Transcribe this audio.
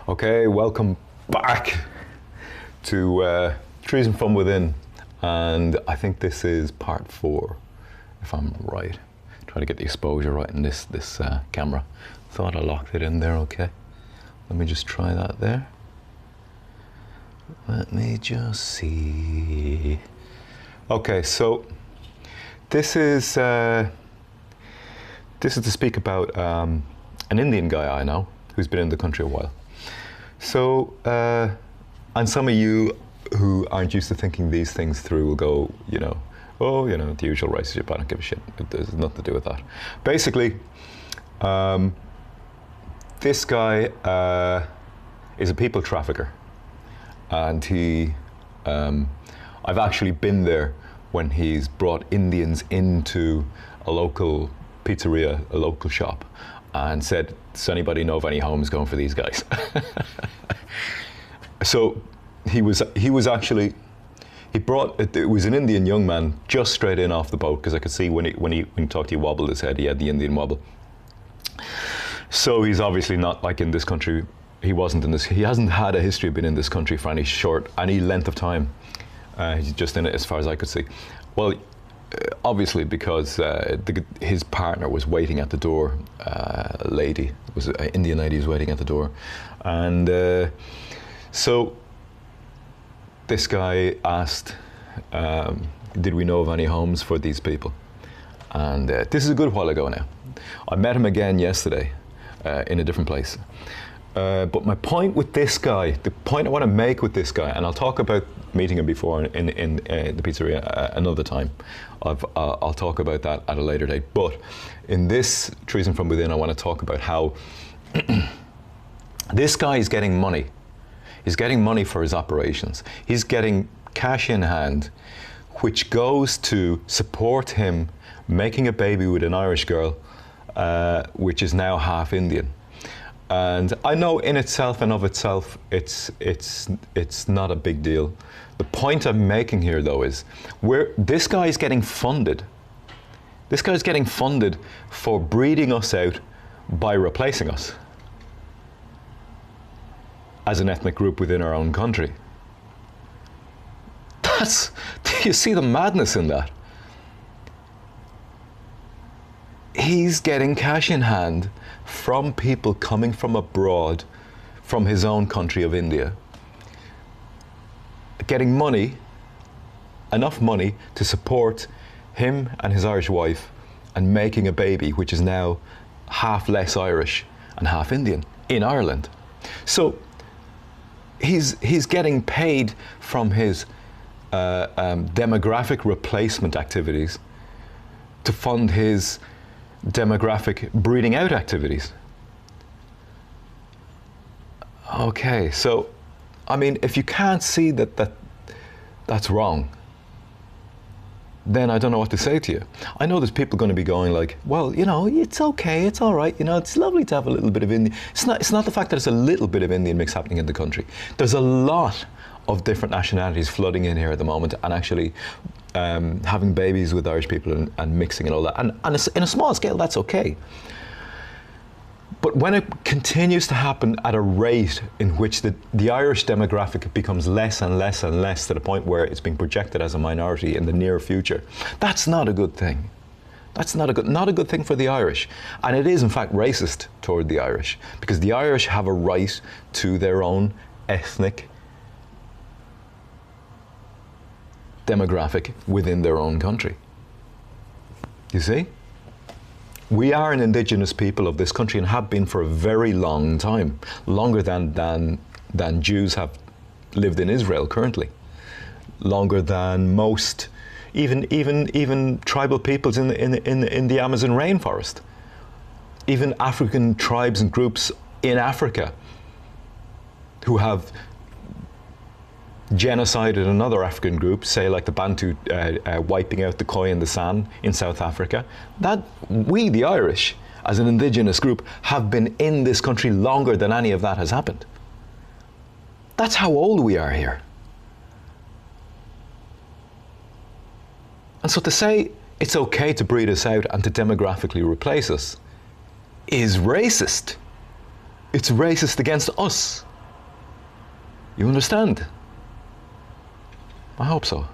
Okay, welcome back to Treason from Within, and I think this is part 4, if I'm right. Trying to get the exposure right in this camera. Thought I locked it in there. Okay, let me just try that there. Let me just see. Okay, so this is to speak about an Indian guy I know who's been in the country a while. So, and some of you who aren't used to thinking these things through will go, oh, the usual relationship, I don't give a shit. There's nothing to do with that. Basically, this guy is a people trafficker. And I've actually been there when he's brought Indians into a local pizzeria, a local shop, and said, does anybody know of any homes going for these guys? So it was an Indian young man just straight in off the boat, because I could see when he talked to you, wobbled his head, he had the Indian wobble. So he's obviously not like in this country. He hasn't had a history of being in this country for any length of time. He's just in it as far as I could see. Well, obviously because his partner was waiting at the door, Indian lady was waiting at the door. And so this guy asked, did we know of any homes for these people? And this is a good while ago now. I met him again yesterday in a different place. But my point with this guy, the point I want to make with this guy, and I'll talk about meeting him before in the pizzeria another time. I'll talk about that at a later date. But in this Treason from Within, I want to talk about how this guy is getting money. He's getting money for his operations. He's getting cash in hand, which goes to support him making a baby with an Irish girl, which is now half Indian. And I know in itself and of itself, it's not a big deal. The point I'm making here, though, is this guy is getting funded. This guy is getting funded for breeding us out by replacing us as an ethnic group within our own country. Do you see the madness in that? He's getting cash in hand from people coming from abroad, from his own country of India, getting money, enough money to support him and his Irish wife, and making a baby which is now half less Irish and half Indian in Ireland. So he's getting paid from his demographic replacement activities to fund his demographic breeding out activities. Okay, so I mean, if you can't see that's wrong, then I don't know what to say to you. I know there's people going to be going like, well, it's okay, it's all right, it's lovely to have a little bit of Indian. It's not the fact that it's a little bit of Indian mix happening in the country. There's a lot of different nationalities flooding in here at the moment, and actually having babies with Irish people and mixing and all that. And in a small scale, that's okay. But when it continues to happen at a rate in which the Irish demographic becomes less and less and less, to the point where it's being projected as a minority in the near future, that's not a good thing. That's not a good thing for the Irish. And it is in fact racist toward the Irish, because the Irish have a right to their own ethnic demographic within their own country. You see? We are an indigenous people of this country and have been for a very long time, longer than Jews have lived in Israel currently, longer than most, even tribal peoples in the Amazon rainforest, even African tribes and groups in Africa who have genocided another African group, say like the Bantu wiping out the Khoi and the San in South Africa, that we, the Irish, as an indigenous group, have been in this country longer than any of that has happened. That's how old we are here. And so to say it's okay to breed us out and to demographically replace us is racist. It's racist against us. You understand? I hope so.